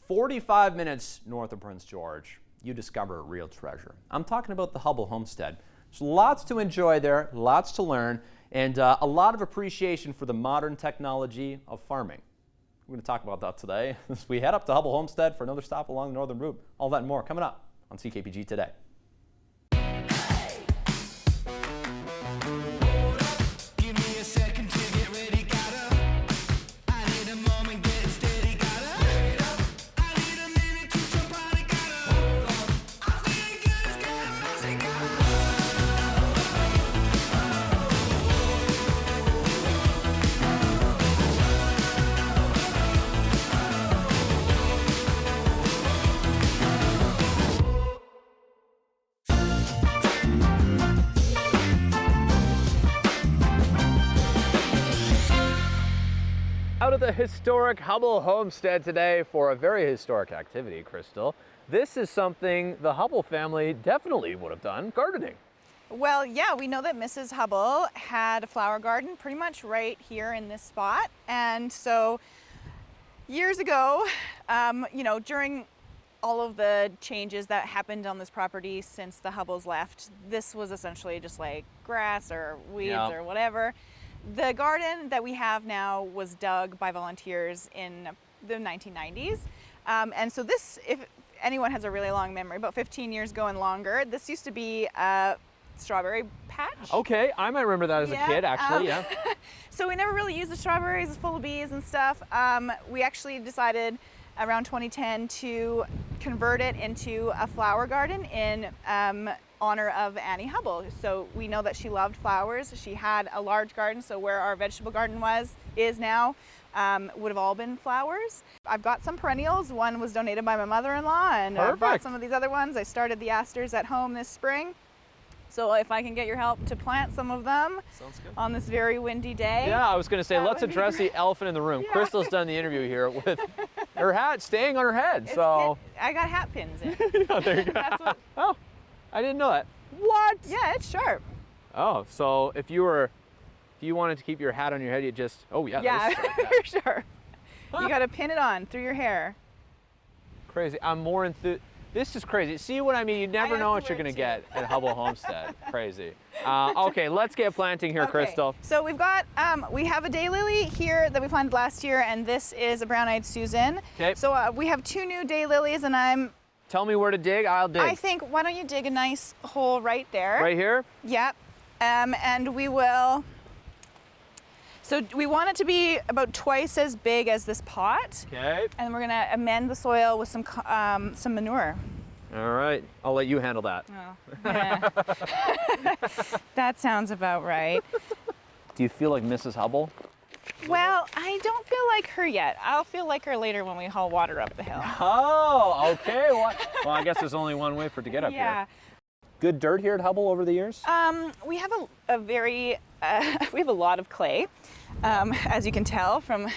45 minutes north of Prince George, you discover a real treasure. I'm talking about the Huble Homestead. There's lots to enjoy there, lots to learn, and a lot of appreciation for the modern technology of farming. We're going to talk about that today as we head up to Huble Homestead for another stop along the northern route. All that and more coming up on CKPG Today. Out of the historic Huble Homestead today for a very historic activity, Crystal. This is something the Huble family definitely would have done, gardening. Well, yeah, we know that Mrs. Huble had a flower garden pretty much right here in this spot. And so years ago, you know, during all of the changes that happened on this property since the Hubbles left, this was essentially just like grass or weeds or whatever. The garden that we have now was dug by volunteers in the 1990s. And so this, if anyone has a really long memory, about 15 years ago and longer, this used to be a strawberry patch. Okay, I might remember that as a kid, actually, yeah. So we never really used the strawberries, it's full of bees and stuff. We actually decided around 2010 to convert it into a flower garden in honor of Annie Huble. So we know that she loved flowers. She had a large garden, so where our vegetable garden is now would have all been flowers. I've got some perennials. One was donated by my mother-in-law, and I brought some of these other ones. I started the asters at home this spring. So if I can get your help to plant some of them on this very windy day. Yeah, I was going to say, let's address the elephant in the room. Yeah. Crystal's done the interview here with her hat staying on her head. I got hat pins in. Yeah, there you go. Oh, I didn't know that. What? Yeah, it's sharp. Oh, so if you wanted to keep your hat on your head, you just, yeah, for sure. Huh. You got to pin it on through your hair. Crazy. I'm more enthused. This is crazy. See what I mean? You never know what you're going to get at Huble Homestead. Crazy. Okay, let's get planting here, Crystal. So we've got, we have a daylily here that we planted last year, and this is a brown-eyed Susan. Okay. So we have 2 new daylilies, and Tell me where to dig, I'll dig. I think, why don't you dig a nice hole right there? Right here? Yep. And we will, so we want it to be about twice as big as this pot. Okay. And we're gonna amend the soil with some manure. All right, I'll let you handle that. Oh, yeah. That sounds about right. Do you feel like Mrs. Huble? Well, I don't feel like her yet. I'll feel like her later when we haul water up the hill. Oh, okay. Well, I guess there's only one way for it to get up here. Good dirt here at Huble over the years? We have we have a lot of clay, as you can tell from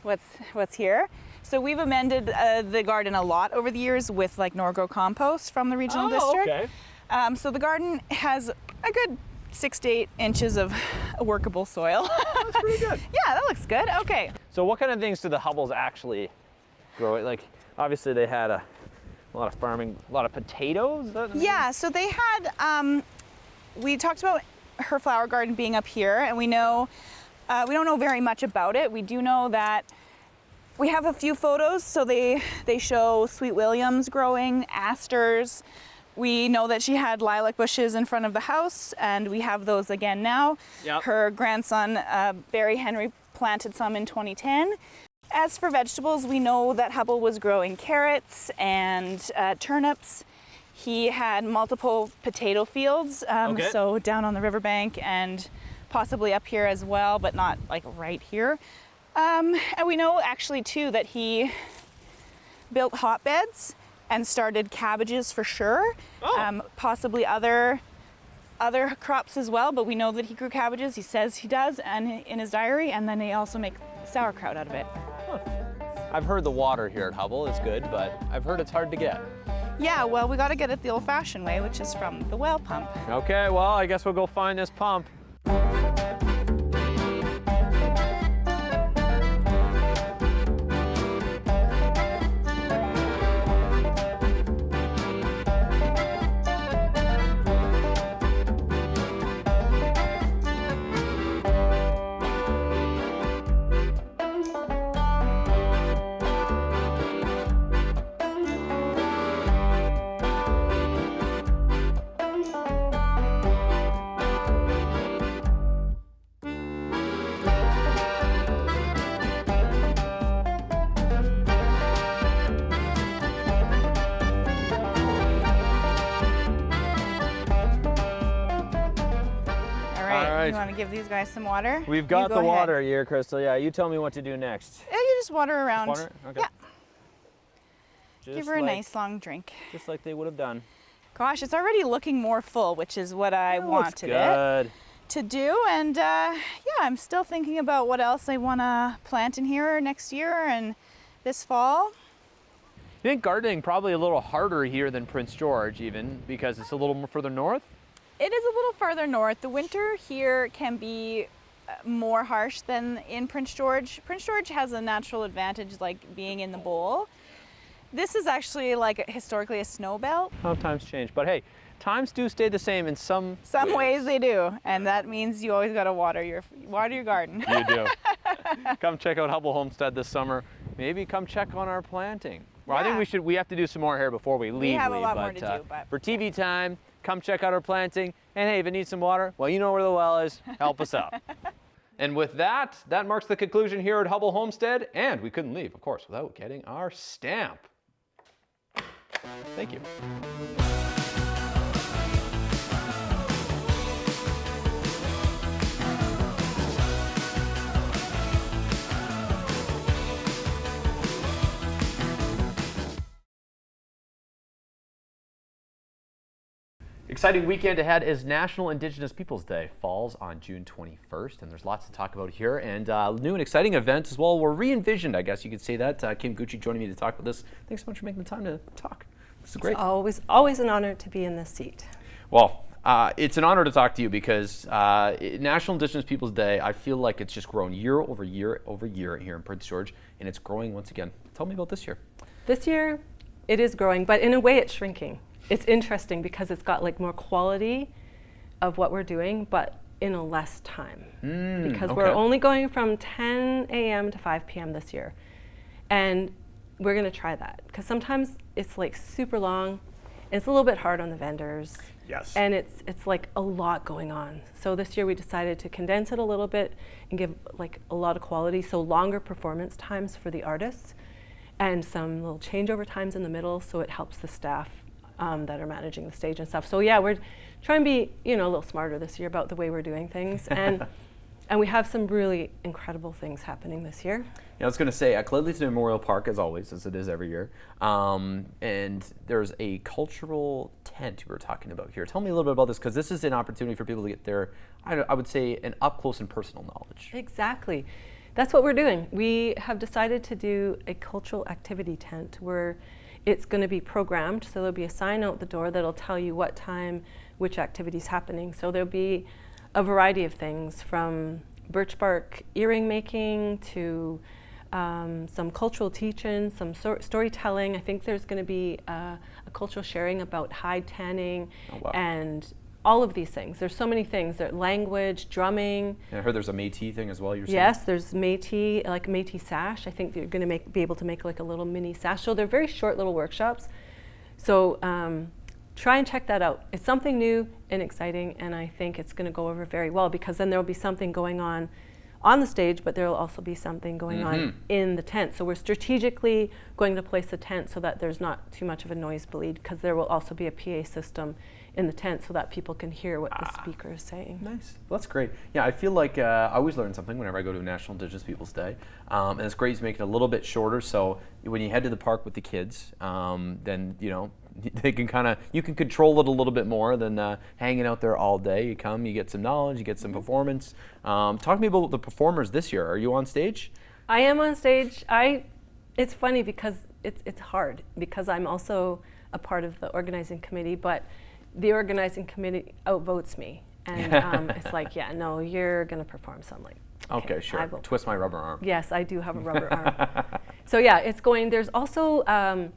what's here. So we've amended the garden a lot over the years with like Norgrow compost from the regional district. Okay. So the garden has a good 6 to 8 inches of workable soil. That's pretty good. Yeah, that looks good. Okay. So what kind of things do the Hubbles actually grow? Like, obviously they had a lot of farming, a lot of potatoes? Yeah, so they had, we talked about her flower garden being up here, and we know, we don't know very much about it. We do know that we have a few photos, so they show Sweet Williams growing, asters. We know that she had lilac bushes in front of the house, and we have those again now. Yep. Her grandson, Barry Henry, planted some in 2010. As for vegetables, we know that Huble was growing carrots and turnips. He had multiple potato fields, so down on the riverbank and possibly up here as well, but not like right here. And we know actually too that he built hotbeds and started cabbages for sure, possibly other crops as well, but we know that he grew cabbages. He says he does, and in his diary, and then they also make sauerkraut out of it. Huh. I've heard the water here at Huble is good, but I've heard it's hard to get. Yeah, well, we got to get it the old-fashioned way, which is from the well pump. Okay, well, I guess we'll go find this pump. right. You want to give these guys some water? We've got go the ahead. water here, Crystal. Yeah, you tell me what to do next. Yeah, you just water around. Just water? Okay. Yeah. Just Give her a like, nice long drink. Just like they would have done. Gosh, it's already looking more full, which is what I wanted it to do. And yeah, I'm still thinking about what else I want to plant in here next year and this fall. You think gardening probably a little harder here than Prince George, even because it's a little more further north? It is a little farther north. The winter here can be more harsh than in Prince George. Prince George has a natural advantage, like being in the bowl. This is actually like historically a snow belt. How times change, but hey, times do stay the same in some ways they do, and that means you always got to water your garden. You do. Come check out Huble Homestead this summer. Maybe come check on our planting. Well, Yeah. I think we have to do some more here before we leave. We have a lot but, more to do, but for TV time, come check out our planting. And hey, if it needs some water, well, you know where the well is. Help us out. And with that, that marks the conclusion here at Huble Homestead. And we couldn't leave, of course, without getting our stamp. Thank you. Exciting weekend ahead as National Indigenous Peoples Day falls on June 21st, and there's lots to talk about here, and new and exciting events as well. We're re-envisioned, I guess you could say that. Kim Gucci joining me to talk about this. Thanks so much for making the time to talk. This is great. It's always an honor to be in this seat. Well, it's an honor to talk to you because National Indigenous Peoples Day, I feel like it's just grown year over year over year here in Prince George, and it's growing once again. Tell me about this year. This year, it is growing, but in a way it's shrinking. It's interesting because it's got like more quality of what we're doing, but in a less time. Because we're only going from 10 a.m. to 5 p.m. this year. And we're gonna try that. Because sometimes it's like super long, and it's a little bit hard on the vendors. Yes. And it's like a lot going on. So this year we decided to condense it a little bit and give like a lot of quality, so longer performance times for the artists and some little changeover times in the middle so it helps the staff that are managing the stage and stuff. So yeah, we're trying to be, a little smarter this year about the way we're doing things. And we have some really incredible things happening this year. Yeah, I was going to say, at Cledleyton Memorial Park, as always, as it is every year, and there's a cultural tent we were talking about here. Tell me a little bit about this, because this is an opportunity for people to get their, I would say, an up-close and personal knowledge. Exactly. That's what we're doing. We have decided to do a cultural activity tent where it's going to be programmed, so there'll be a sign out the door that'll tell you what time, which activity is happening. So there'll be a variety of things from birch bark earring making to some cultural teaching, some storytelling. I think there's going to be a cultural sharing about hide tanning and all of these things. There's so many things. There's language, drumming. And I heard there's a Métis thing as well, you're saying? Yes, there's Métis, like a Métis sash. I think you're going to be able to make like a little mini sash. So they're very short little workshops. So try and check that out. It's something new and exciting, and I think it's going to go over very well because then there'll be something going on the stage, but there'll also be something going on in the tent. So we're strategically going to place the tent so that there's not too much of a noise bleed, because there will also be a PA system in the tent so that people can hear what the speaker is saying. Nice. Well, that's great. Yeah, I feel like I always learn something whenever I go to National Indigenous Peoples Day. And it's great to make it a little bit shorter, so when you head to the park with the kids, then, they can you can control it a little bit more than hanging out there all day. You come, you get some knowledge, you get some performance. Talk to me about the performers this year. Are you on stage? I am on stage. It's funny because it's hard because I'm also a part of the organizing committee, but the organizing committee outvotes me. And it's like, yeah, no, you're going to perform. So I'm like, okay, sure. Twist my rubber arm. Yes, I do have a rubber arm. So yeah, it's going. There's also,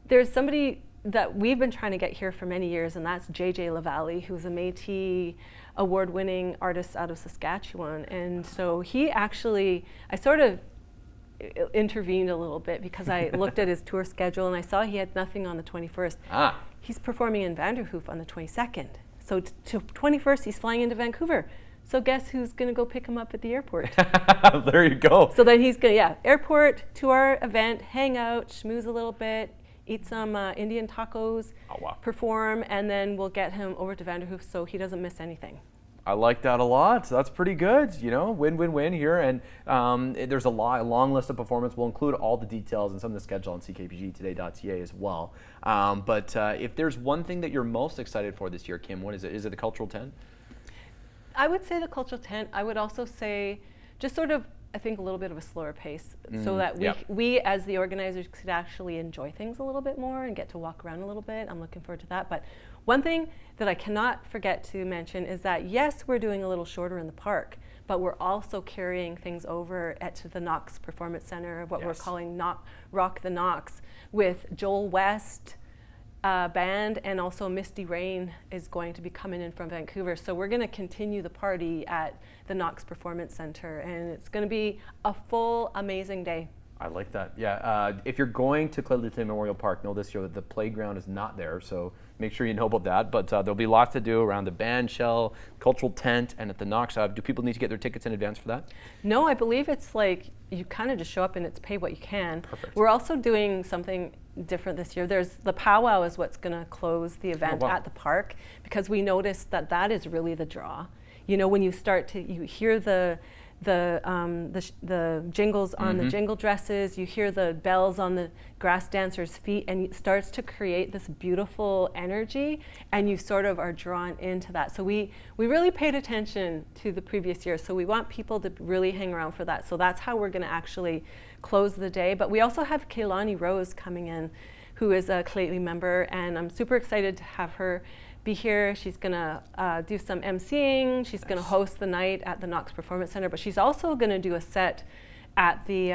there's somebody that we've been trying to get here for many years, and that's JJ LaValle, who's a Métis award-winning artist out of Saskatchewan. And so he actually, I sort of intervened a little bit because I looked at his tour schedule and I saw he had nothing on the 21st. He's performing in Vanderhoof on the 22nd. So to 21st, he's flying into Vancouver. So guess who's going to go pick him up at the airport? There you go. So then he's going to, airport to our event, hang out, schmooze a little bit, eat some Indian tacos, perform, and then we'll get him over to Vanderhoof so he doesn't miss anything. I like that a lot. That's pretty good. You know, win-win-win here. And there's a long list of performance. We'll include all the details and some of the schedule on ckpgtoday.ca as well. But if there's one thing that you're most excited for this year, Kim, what is it? Is it the cultural tent? I would say the cultural tent. I would also say just sort of, I think, a little bit of a slower pace so that we as the organizers could actually enjoy things a little bit more and get to walk around a little bit. I'm looking forward to that. But one thing that I cannot forget to mention is that, yes, we're doing a little shorter in the park, but we're also carrying things over to the Knox Performance Center, what we're calling Rock the Knox, with Joel West band, and also Misty Rain is going to be coming in from Vancouver. So we're going to continue the party at the Knox Performance Center, and it's going to be a full, amazing day. I like that. Yeah. If you're going to Clearly Memorial Park, know this year that the playground is not there, so make sure you know about that. But there'll be lots to do around the band shell, cultural tent, and at the Knox. Do people need to get their tickets in advance for that? No, I believe it's like you kind of just show up and it's pay what you can. Perfect. We're also doing something different this year. There's the powwow is what's going to close the event at the park, because we noticed that is really the draw. You know, when you hear the jingles on the jingle dresses, you hear the bells on the grass dancers' feet, and it starts to create this beautiful energy, and you sort of are drawn into that. So we really paid attention to the previous year, so we want people to really hang around for that. So that's how we're going to actually close the day. But we also have Kaylani Rose coming in, who is a Claytley member, and I'm super excited to have her be here. She's gonna do some emceeing. She's gonna host the night at the Knox Performance Center, but she's also gonna do a set at the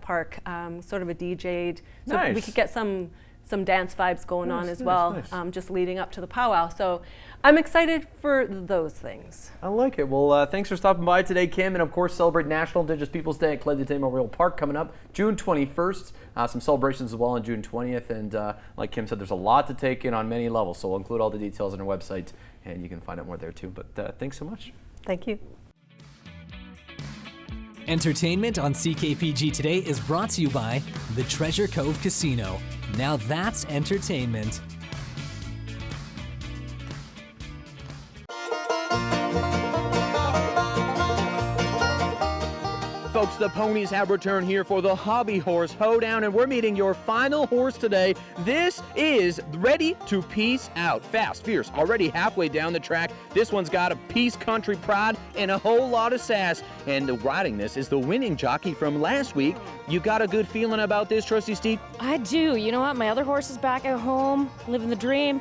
park, sort of a DJ'd, so we could get some dance vibes going on as well, just leading up to the powwow. So I'm excited for those things. I like it. Well, thanks for stopping by today, Kim, and of course celebrate National Indigenous Peoples Day at Clearly Memorial Park coming up June 21st. Some celebrations as well on June 20th, and like Kim said, there's a lot to take in on many levels, so we'll include all the details on our website, and you can find out more there too. But thanks so much. Thank you. Entertainment on CKPG Today is brought to you by the Treasure Cove Casino. Now that's entertainment. Folks, the ponies have returned here for the Hobby Horse Hoedown, and we're meeting your final horse today. This is ready to peace out. Fast, fierce, already halfway down the track. This one's got a peace country pride and a whole lot of sass. And riding this is the winning jockey from last week. You got a good feeling about this, Trusty Steve? I do. You know what? My other horse is back at home, living the dream.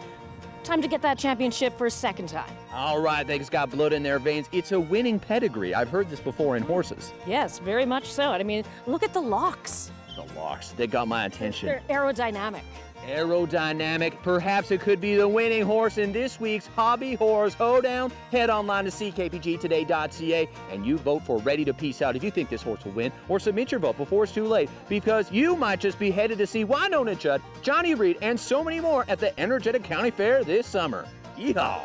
Time to get that championship for a second time. All right, they've got blood in their veins. It's a winning pedigree. I've heard this before in horses. Yes, very much so. I mean, look at the locks. The locks, they got my attention. They're aerodynamic. Aerodynamic. Perhaps it could be the winning horse in this week's Hobby Horse Hoedown. Head online to ckpgtoday.ca and you vote for Ready to Peace Out if you think this horse will win, or submit your vote before it's too late, because you might just be headed to see Wynonna Judd, Johnny Reed, and so many more at the Energetic County Fair this summer. Yeehaw!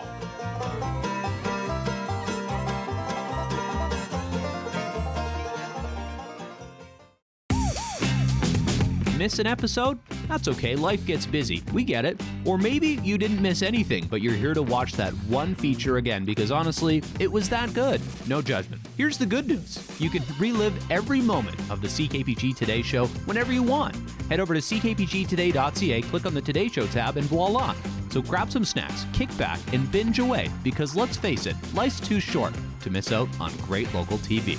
Miss an episode? That's okay, life gets busy. We get it. Or maybe you didn't miss anything, but you're here to watch that one feature again because honestly, it was that good. No judgment. Here's the good news. You can relive every moment of the CKPG Today Show whenever you want. Head over to ckpgtoday.ca, click on the Today Show tab, and voila. So grab some snacks, kick back, and binge away because let's face it, life's too short to miss out on great local TV.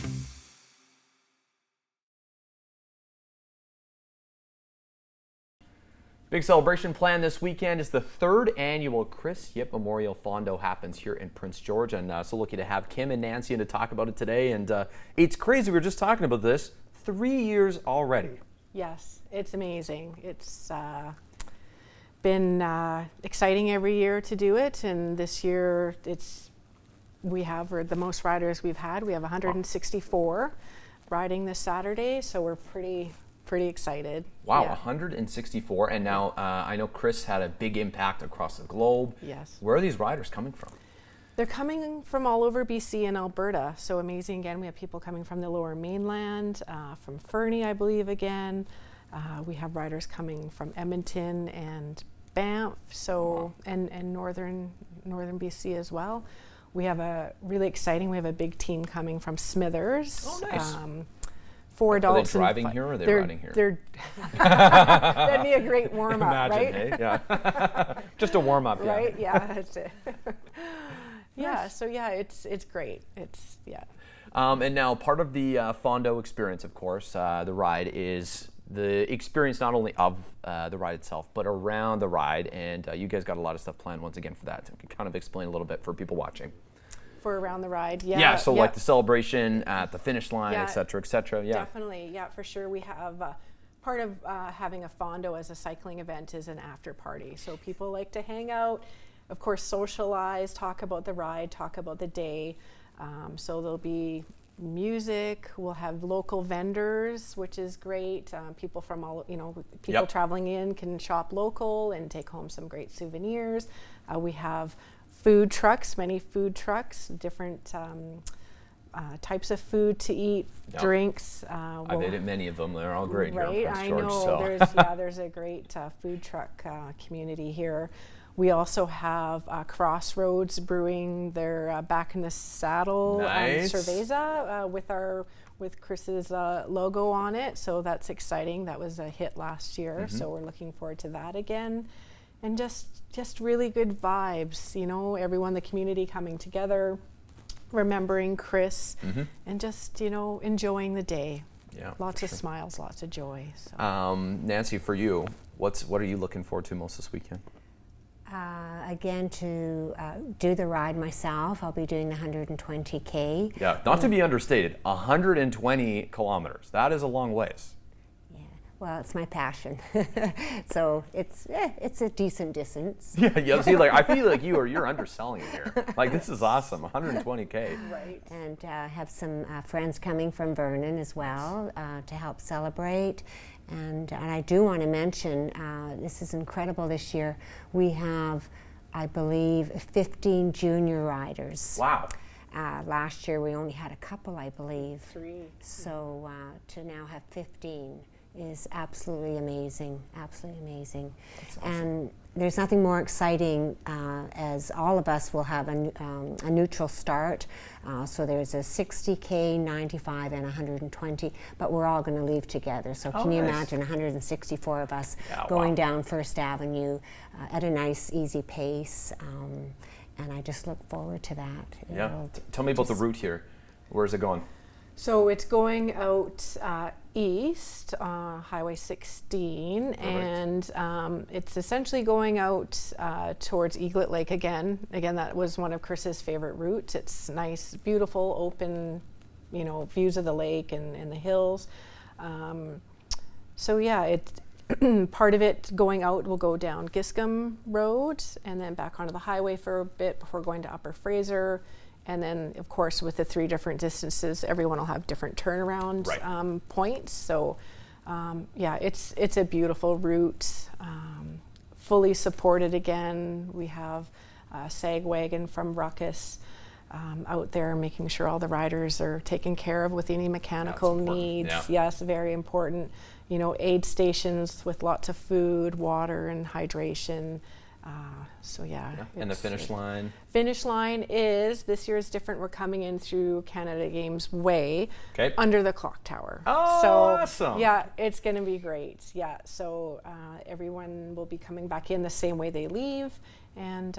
Big celebration planned this weekend is the third annual Kris Memorial Fondo happens here in Prince George, and so lucky to have Kim and Nancy in to talk about it today. And it's crazy, we were just talking about this, 3 years already. Yes, it's amazing. It's been exciting every year to do it, and this year we have the most riders we've had. We have 164 riding this Saturday, so we're pretty excited. Wow, yeah. 164, and now I know Kris had a big impact across the globe. Yes. Where are these riders coming from? They're coming from all over BC and Alberta, so amazing. Again, we have people coming from the Lower Mainland, from Fernie, I believe, again. We have riders coming from Edmonton and Banff, so and northern BC as well. we have a really exciting, we have a big team coming from Smithers. Oh, nice. 4 Are they adults. driving here or are they riding here? That'd be a great warm up, right? Imagine, yeah. Just a warm up, yeah. Right? Yeah, that's it. Yeah, so yeah, it's great. It's, yeah. And now part of the Fondo experience, of course, the ride is the experience not only of the ride itself, but around the ride. And you guys got a lot of stuff planned once again for that. So you can kind of explain a little bit for people watching. For around the ride, yeah. Yeah, so like the celebration at the finish line, et cetera, yeah. Definitely, yeah, for sure. We have part of having a Fondo as a cycling event is an after party. So people like to hang out, of course, socialize, talk about the ride, talk about the day. So there'll be music, we'll have local vendors, which is great. People from all, people traveling in can shop local and take home some great souvenirs. We have food trucks, many food trucks, different types of food to eat, drinks. I've ate at many of them. They're all great right? here in Prince George. So. There's a great food truck community here. We also have Crossroads Brewing. They're back in the saddle nice. Cerveza with Kris's logo on it. So that's exciting. That was a hit last year. So we're looking forward to that again. And just really good vibes, everyone, the community coming together, remembering Kris, and just, enjoying the day. Yeah, lots of smiles, lots of joy. So. Nancy, for you, what are you looking forward to most this weekend? Again, to do the ride myself. I'll be doing the 120K. Yeah, not to be understated, 120 kilometers. That is a long ways. Well, it's my passion, so it's a decent distance. Yeah. See, I feel like you're underselling it here. Like, this is awesome, 120K. Right. And have some friends coming from Vernon as well to help celebrate. And I do want to mention, this is incredible this year. We have, I believe, 15 junior riders. Wow. Last year we only had a couple, I believe. 3. So to now have 15 is absolutely amazing, absolutely amazing. That's awesome. And there's nothing more exciting as all of us will have a neutral start. So there's a 60K, 95, and 120, but we're all going to leave together. So can you imagine 164 of us going down First Avenue at a nice, easy pace? And I just look forward to that. Yeah. Tell me about the route here. Where's it going? So it's going out east, Highway 16, and it's essentially going out towards Eaglet Lake again. Again, that was one of Kris's favorite routes. It's nice, beautiful, open, views of the lake and the hills. So yeah, it's part of it going out will go down Giscombe Road and then back onto the highway for a bit before going to Upper Fraser. And then, of course, with the 3 different distances, everyone will have different turnaround points. So, yeah, it's a beautiful route, fully supported again. We have a sag wagon from Ruckus out there making sure all the riders are taken care of with any mechanical needs. Yeah. Yes, very important. Aid stations with lots of food, water, and hydration. So yeah. And the finish line? Finish line is, this year is different. We're coming in through Canada Games Way under the clock tower. Oh, so, awesome. Yeah, it's going to be great. Yeah, so everyone will be coming back in the same way they leave. And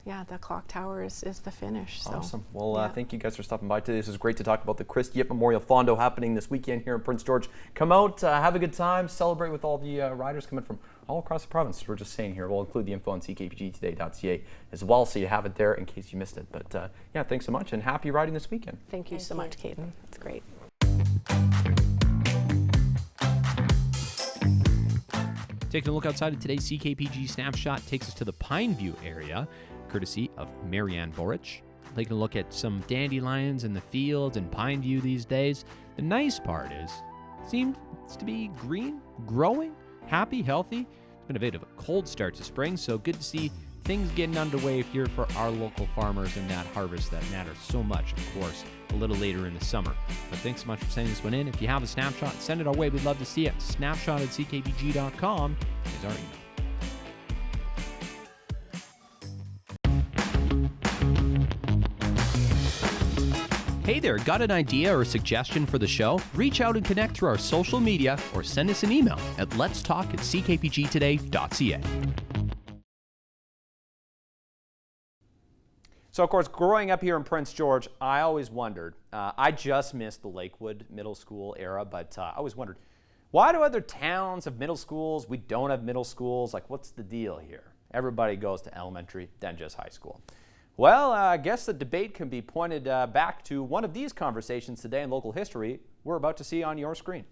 yeah, the clock tower is the finish. So. Awesome. Well, thank you guys for stopping by today. This is great to talk about the Kris Yip Memorial Fondo happening this weekend here in Prince George. Come out, have a good time, celebrate with all the riders coming from all across the province. We're just saying here. We'll include the info on ckpgtoday.ca as well, so you have it there in case you missed it. But yeah, thanks so much, and happy riding this weekend. Thank you so much, Caden. It's great. Taking a look outside of today's CKPG Snapshot takes us to the Pineview area, courtesy of Marianne Borich. Taking a look at some dandelions in the fields in Pineview these days. The nice part is, it seems to be green, growing, happy, healthy. It's been a bit of a cold start to spring, so good to see things getting underway here for our local farmers and that harvest that matters so much, of course, a little later in the summer. But thanks so much for sending this one in. If you have a snapshot, send it our way. We'd love to see it. Snapshot@ckpg.com is our email. Hey there, got an idea or suggestion for the show? Reach out and connect through our social media or send us an email at letstalk@ckpgtoday.ca. So, of course, growing up here in Prince George, I always wondered, I just missed the Lakewood middle school era, but I always wondered, why do other towns have middle schools? We don't have middle schools. Like, what's the deal here? Everybody goes to elementary, then just high school. Well, I guess the debate can be pointed back to one of these conversations today in local history we're about to see on your screen.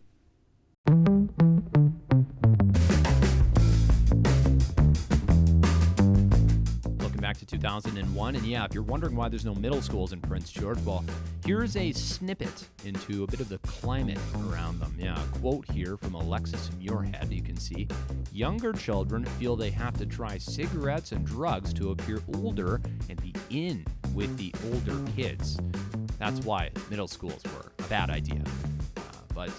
Looking back to 2001, and yeah, if you're wondering why there's no middle schools in Prince George, well, here's a snippet into a bit of the climate around them. Yeah, a quote here from Alexis Muirhead. You can see, younger children feel they have to try cigarettes and drugs to appear older and be in with the older kids. That's why middle schools were a bad idea. But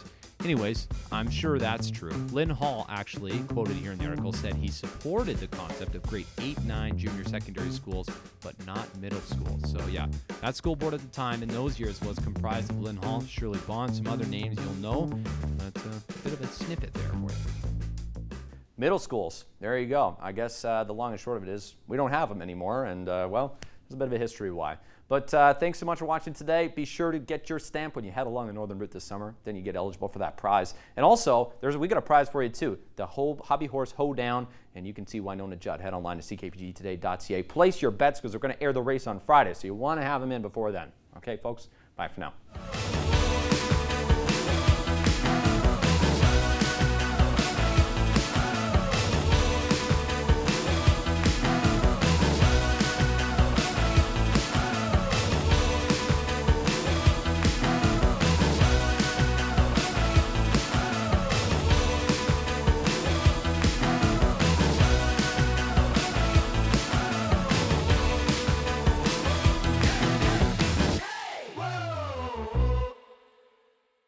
anyways, I'm sure that's true. Lynn Hall, actually, quoted here in the article, said he supported the concept of grade 8, 9 junior secondary schools, but not middle schools. So yeah, that school board at the time in those years was comprised of Lynn Hall, Shirley Bond, some other names you'll know. But a bit of a snippet there for you. Middle schools, there you go. I guess the long and short of it is we don't have them anymore, and well, there's a bit of a history why. But thanks so much for watching today. Be sure to get your stamp when you head along the Northern Route this summer. Then you get eligible for that prize. And also, we got a prize for you too, the Hobby Horse Hoedown, and you can see Winona Judd. Head online to ckpgtoday.ca. Place your bets because they're going to air the race on Friday, so you want to have them in before then. Okay, folks? Bye for now.